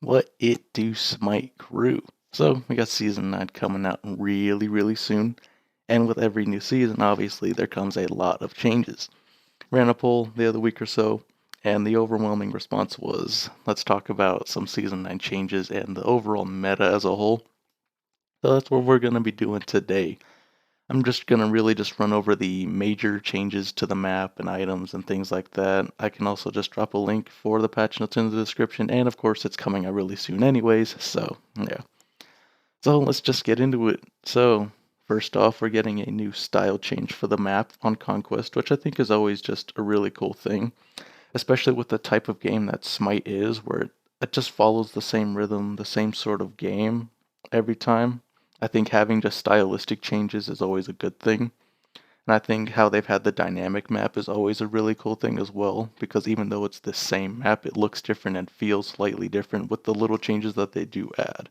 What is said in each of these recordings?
What it do, Smite crew? So we got season 9 coming out really soon, and with every new season, obviously there comes a lot of changes. Ran a poll the other week or so, and the overwhelming response was, let's talk about some season 9 changes and the overall meta as a whole. So that's what we're going to be doing today. I'm just going to really just run over the major changes to the map and items and things like that. I can also just drop a link for the patch notes in the description, and of course it's coming out really soon anyways, so yeah. So let's just get into it. So first off, we're getting a new style change for the map on Conquest, which I think is always just a really cool thing, especially with the type of game that Smite is, where it just follows the same rhythm, the same sort of game every time. I think having just stylistic changes is always a good thing. And I think how they've had the dynamic map is always a really cool thing as well, because even though it's the same map, it looks different and feels slightly different with the little changes that they do add.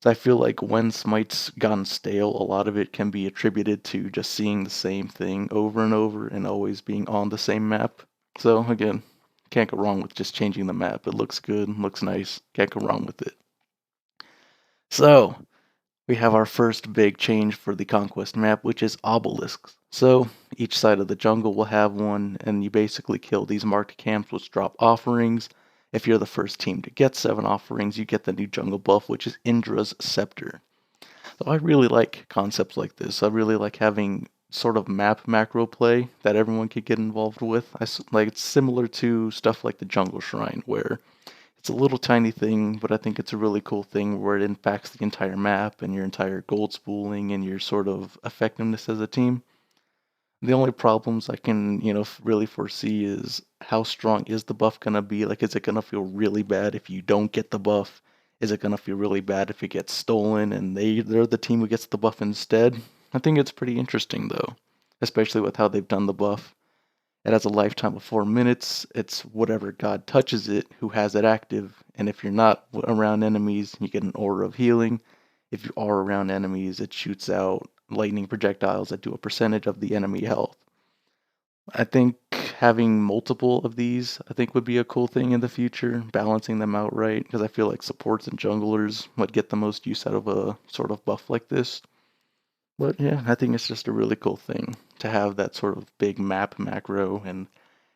So I feel like when Smite's gotten stale, a lot of it can be attributed to just seeing the same thing over and over and always being on the same map. So again, can't go wrong with just changing the map. It looks good, looks nice, can't go wrong with it. So, we have our first big change for the Conquest map, which is obelisks. So, each side of the jungle will have one, and you basically kill these marked camps which drop offerings. If you're the first team to get 7 offerings, you get the new jungle buff, which is Indra's Scepter. So I really like concepts like this. I really like having sort of map macro play that everyone could get involved with. Like it's similar to stuff like the Jungle Shrine, where it's a little tiny thing, but I think it's a really cool thing where it impacts the entire map and your entire gold spooling and your sort of effectiveness as a team. The only problems I can, really foresee is how strong is the buff gonna be? Like, is it gonna feel really bad if you don't get the buff? Is it gonna feel really bad if it gets stolen and they're the team who gets the buff instead? I think it's pretty interesting though, especially with how they've done the buff. It has a lifetime of 4 minutes. It's whatever god touches it who has it active. And if you're not around enemies, you get an aura of healing. If you are around enemies, it shoots out lightning projectiles that do a percentage of the enemy health. I think having multiple of these, I think would be a cool thing in the future, balancing them out right, because I feel like supports and junglers would get the most use out of a sort of buff like this. But yeah, I think it's just a really cool thing to have that sort of big map macro and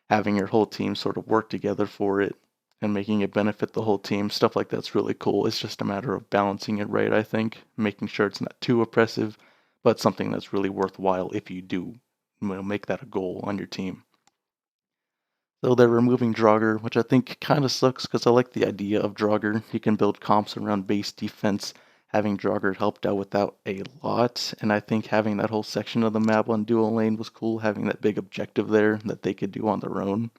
having your whole team sort of work together for it and making it benefit the whole team. Stuff like that's really cool. It's just a matter of balancing it right, I think, making sure it's not too oppressive, but something that's really worthwhile if you do make that a goal on your team. So they're removing Draugr, which I think kind of sucks because I like the idea of Draugr. You can build comps around base defense. Having Draugr helped out with that a lot, and I think having that whole section of the map on dual lane was cool, having that big objective there that they could do on their own.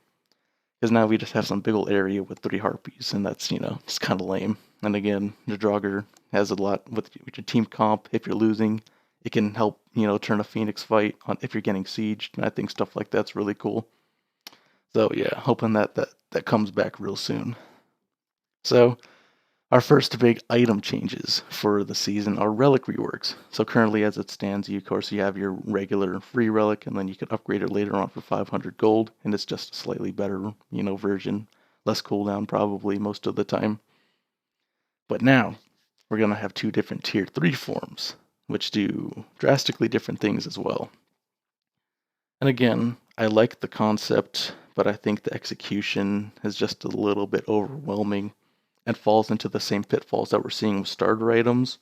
Because now we just have some big old area with 3 harpies, and that's, it's kind of lame. And again, the Draugr has a lot with your team comp. If you're losing, it can help, turn a Phoenix fight on if you're getting sieged, and I think stuff like that's really cool. So yeah, hoping that comes back real soon. So our first big item changes for the season are relic reworks. So currently as it stands, of course you have your regular free relic and then you can upgrade it later on for 500 gold and it's just a slightly better, version. Less cooldown probably most of the time. But now we're going to have 2 different tier 3 forms, which do drastically different things as well. And again, I like the concept, but I think the execution is just a little bit overwhelming and falls into the same pitfalls that we're seeing with starter items.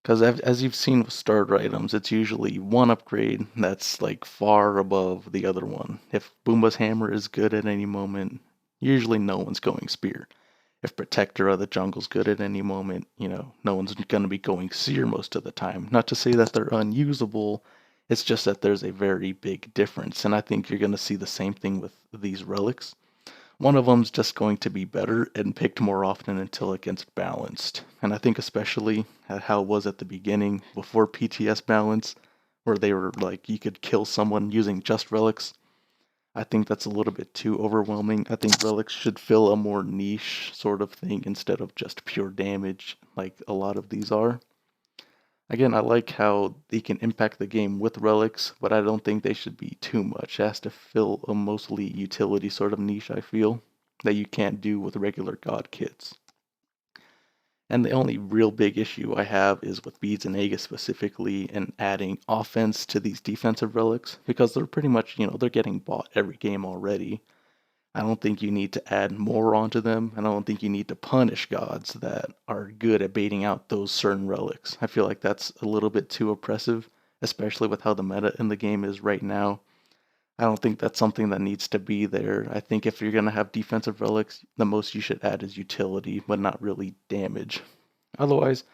Because as you've seen with starter items, it's usually one upgrade that's like far above the other one. If Boomba's hammer is good at any moment, usually no one's going spear. If Protector of the Jungle's good at any moment, no one's going to be going Seer most of the time. Not to say that they're unusable, it's just that there's a very big difference. And I think you're going to see the same thing with these relics. One of them's just going to be better and picked more often until it gets balanced. And I think especially at how it was at the beginning, before PTS balance, where they were like, you could kill someone using just relics. I think that's a little bit too overwhelming. I think relics should fill a more niche sort of thing instead of just pure damage like a lot of these are. Again, I like how they can impact the game with relics, but I don't think they should be too much. It has to fill a mostly utility sort of niche, I feel, that you can't do with regular god kits. And the only real big issue I have is with Beads and Aegis specifically and adding offense to these defensive relics because they're pretty much, they're getting bought every game already. I don't think you need to add more onto them, and I don't think you need to punish gods that are good at baiting out those certain relics. I feel like that's a little bit too oppressive, especially with how the meta in the game is right now. I don't think that's something that needs to be there. I think if you're going to have defensive relics, the most you should add is utility, but not really damage. Otherwise,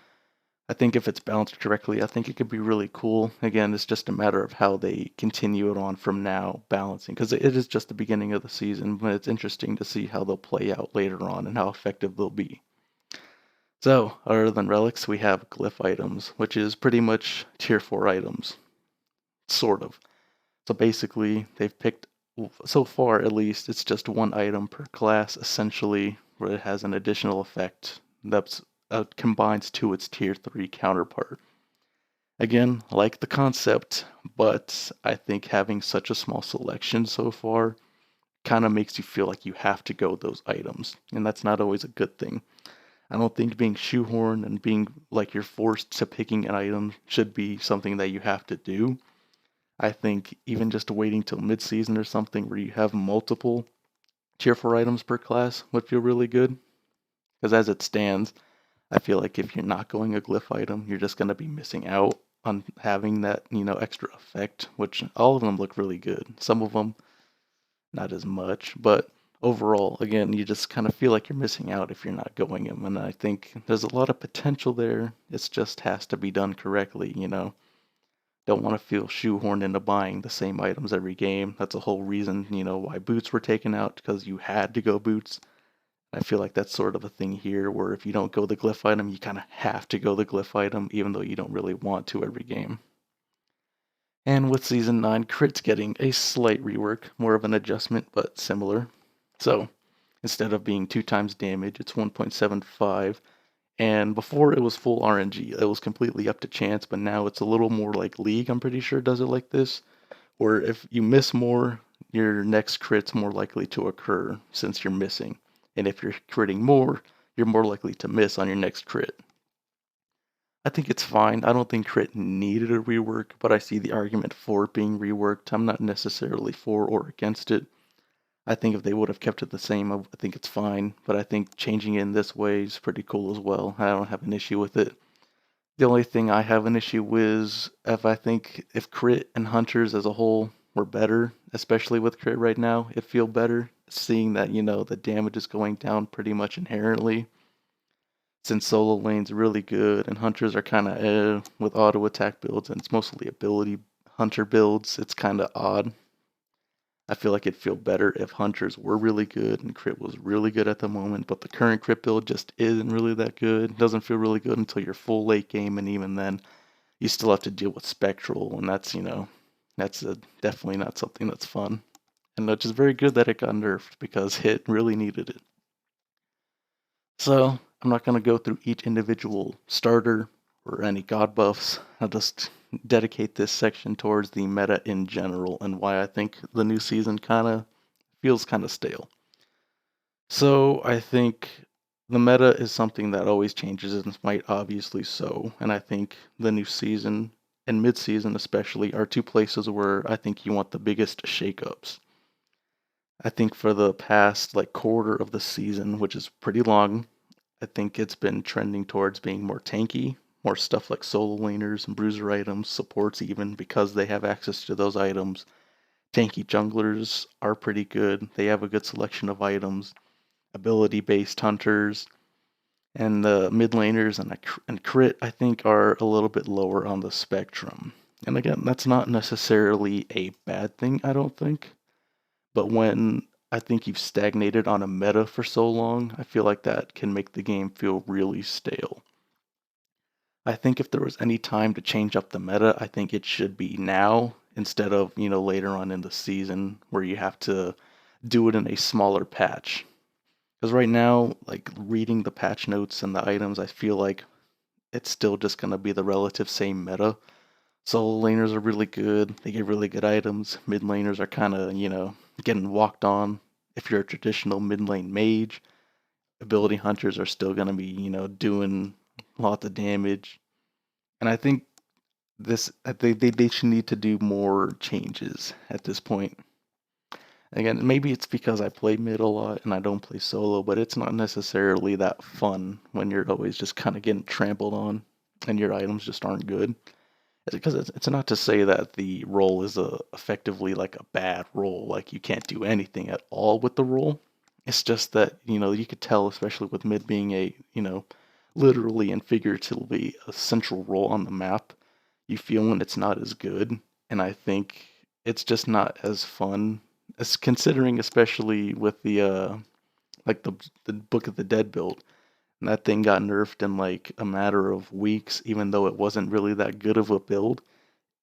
I think if it's balanced correctly, I think it could be really cool. Again, it's just a matter of how they continue it on from now, balancing, because it is just the beginning of the season, but it's interesting to see how they'll play out later on and how effective they'll be. So, other than relics, we have glyph items, which is pretty much tier 4 items, sort of. So basically, they've picked, so far at least, it's just one item per class, essentially, where it has an additional effect that's combines to its tier 3 counterpart. Again, like the concept, but I think having such a small selection so far kind of makes you feel like you have to go those items, and that's not always a good thing. I don't think being shoehorned and being like you're forced to picking an item should be something that you have to do. I think even just waiting till mid-season or something where you have multiple tier 4 items per class would feel really good. Because as it stands, I feel like if you're not going a glyph item, you're just going to be missing out on having that, extra effect, which all of them look really good. Some of them, not as much, but overall, again, you just kind of feel like you're missing out if you're not going them. And I think there's a lot of potential there. It just has to be done correctly. Don't want to feel shoehorned into buying the same items every game. That's a whole reason, why boots were taken out, because you had to go boots. I feel like that's sort of a thing here where if you don't go the glyph item, you kind of have to go the glyph item, even though you don't really want to every game. And with Season 9, crit's getting a slight rework, more of an adjustment, but similar. So, instead of being 2 times damage, it's 1.75. And before it was full RNG, it was completely up to chance, but now it's a little more like League, I'm pretty sure, does it like this. Where if you miss more, your next crit's more likely to occur since you're missing. And if you're critting more, you're more likely to miss on your next crit. I think it's fine. I don't think crit needed a rework, but I see the argument for it being reworked. I'm not necessarily for or against it. I think if they would have kept it the same, I think it's fine. But I think changing it in this way is pretty cool as well. I don't have an issue with it. The only thing I have an issue with if crit and hunters as a whole were better, especially with crit right now, it feel better seeing that, the damage is going down pretty much inherently. Since solo lane's really good and hunters are kind of with auto attack builds and it's mostly ability hunter builds, it's kind of odd. I feel like it'd feel better if hunters were really good and crit was really good at the moment, but the current crit build just isn't really that good. It doesn't feel really good until you're full late game, and even then, you still have to deal with spectral, and that's definitely not something that's fun. And it's just very good that it got nerfed because it really needed it. So I'm not going to go through each individual starter or any god buffs. I'll just dedicate this section towards the meta in general and why I think the new season feels kind of stale. So I think the meta is something that always changes in Smite, obviously so, and I think the new season and mid-season especially are 2 places where I think you want the biggest shakeups. I think for the past quarter of the season, which is pretty long, I think it's been trending towards being more tanky, more stuff like solo laners and bruiser items, supports even because they have access to those items. Tanky junglers are pretty good. They have a good selection of items. Ability-based hunters and the mid laners and crit, I think, are a little bit lower on the spectrum. And again, that's not necessarily a bad thing, I don't think. But when I think you've stagnated on a meta for so long, I feel like that can make the game feel really stale. I think if there was any time to change up the meta, I think it should be now instead of, later on in the season where you have to do it in a smaller patch. Because right now, reading the patch notes and the items, I feel like it's still just going to be the relative same meta. Solo laners are really good. They get really good items. Mid laners are kind of, getting walked on. If you're a traditional mid lane mage, ability hunters are still going to be, doing lots of damage. And I think they should need to do more changes at this point. Again, maybe it's because I play mid a lot and I don't play solo, but it's not necessarily that fun when you're always just kind of getting trampled on and your items just aren't good. Because it's not to say that the role is effectively like a bad role, like you can't do anything at all with the role. It's just that, you could tell, especially with mid being literally and figuratively a central role on the map, you feel when it's not as good. And I think it's just not as fun as considering, especially with like the Book of the Dead build. And that thing got nerfed in like a matter of weeks, even though it wasn't really that good of a build.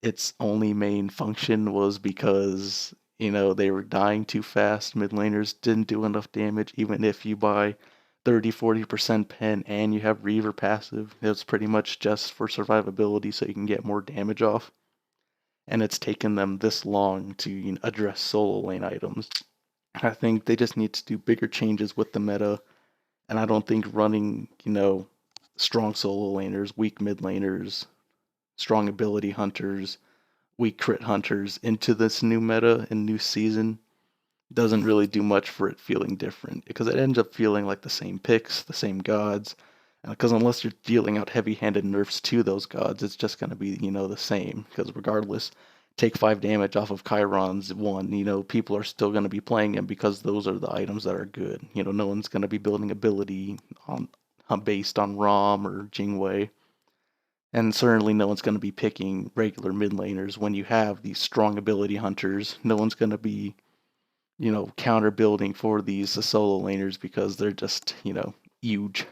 Its only main function was because, they were dying too fast. Mid laners didn't do enough damage, even if you buy 30-40% pen and you have Reaver passive. It's pretty much just for survivability so you can get more damage off. And it's taken them this long to address solo lane items. I think they just need to do bigger changes with the meta. And I don't think running, strong solo laners, weak mid laners, strong ability hunters, weak crit hunters into this new meta and new season doesn't really do much for it feeling different because it ends up feeling like the same picks, the same gods. Because unless you're dealing out heavy-handed nerfs to those gods, it's just going to be the same. Because regardless, take 5 damage off of Chiron's one, people are still going to be playing him because those are the items that are good. No one's going to be building ability on based on Rom or Jingwei. And certainly no one's going to be picking regular mid laners when you have these strong ability hunters. No one's going to be, counter building for these solo laners because they're just, huge.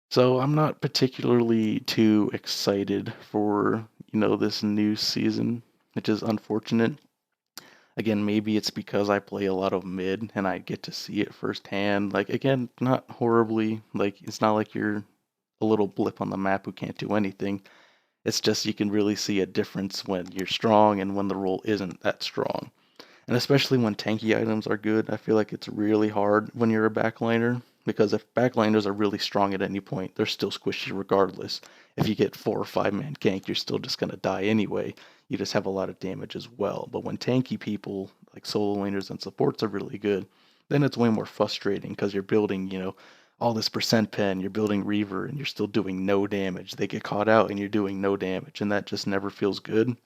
So I'm not particularly too excited for, this new season, which is unfortunate. Again, maybe it's because I play a lot of mid and I get to see it firsthand. Like, again, not horribly. Like, it's not like you're a little blip on the map who can't do anything. It's just you can really see a difference when you're strong and when the role isn't that strong. And especially when tanky items are good, I feel like it's really hard when you're a backliner. Because if backliners are really strong at any point, they're still squishy regardless. If you get 4 or 5 man gank, you're still just gonna die anyway. You just have a lot of damage as well. But when tanky people, like solo laners and supports, are really good, then it's way more frustrating because you're building, all this percent pen, you're building Reaver, and you're still doing no damage. They get caught out and you're doing no damage, and that just never feels good.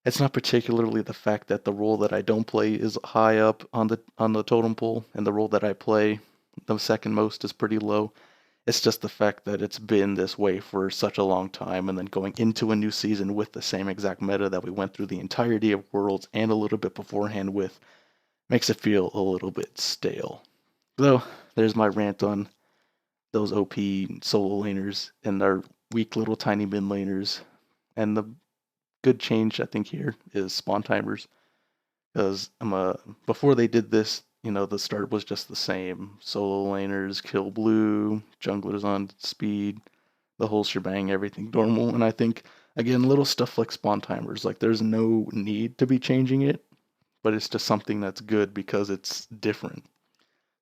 It's not particularly the fact that the role that I don't play is high up on the totem pole, and the role that I play, the second most, is pretty low. It's just the fact that it's been this way for such a long time, and then going into a new season with the same exact meta that we went through the entirety of Worlds and a little bit beforehand with makes it feel a little bit stale. So there's my rant on those OP solo laners and their weak little tiny mid laners. And the good change I think here is spawn timers because before they did this, the start was just the same: solo laners, kill blue, junglers on speed, the whole shebang, everything normal. And I think again, little stuff like spawn timers, like there's no need to be changing it, but it's just something that's good because it's different.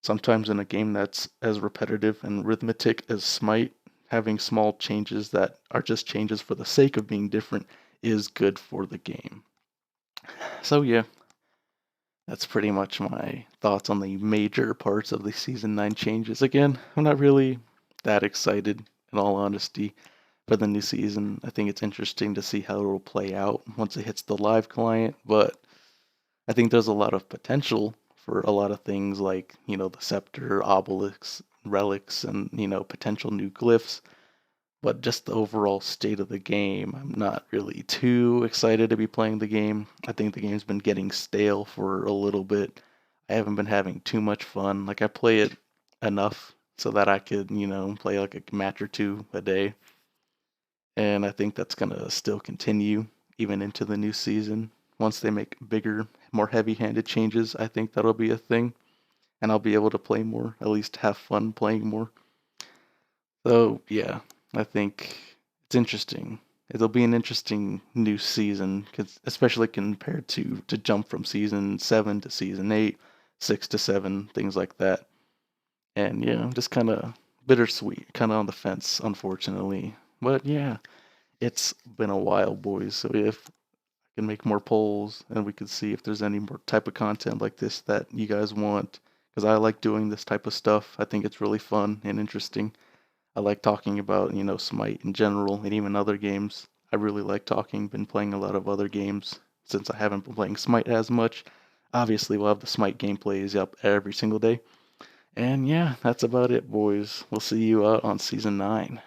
Sometimes in a game that's as repetitive and rhythmic as Smite, having small changes that are just changes for the sake of being different is good for the game. So yeah, that's pretty much my thoughts on the major parts of the Season 9 changes. Again, I'm not really that excited, in all honesty, for the new season. I think it's interesting to see how it'll play out once it hits the live client, but I think there's a lot of potential for a lot of things like, the scepter, obelisks, relics, and, potential new glyphs. But just the overall state of the game, I'm not really too excited to be playing the game. I think the game's been getting stale for a little bit. I haven't been having too much fun. Like, I play it enough so that I could, play like a match or two a day. And I think that's going to still continue even into the new season. Once they make bigger, more heavy handed changes, I think that'll be a thing. And I'll be able to play more, at least have fun playing more. So, yeah, I think it's interesting. It'll be an interesting new season, especially compared to jump from season 7 to season 8, 6 to 7, things like that. And yeah, I'm just kind of bittersweet, kind of on the fence, unfortunately. But yeah, it's been a while, boys. So if I can make more polls and we could see if there's any more type of content like this that you guys want, because I like doing this type of stuff. I think it's really fun and interesting. I like talking about, Smite in general and even other games. I really like talking, been playing a lot of other games since I haven't been playing Smite as much. Obviously, we'll have the Smite gameplays up every single day. And yeah, that's about it, boys. We'll see you out on season 9.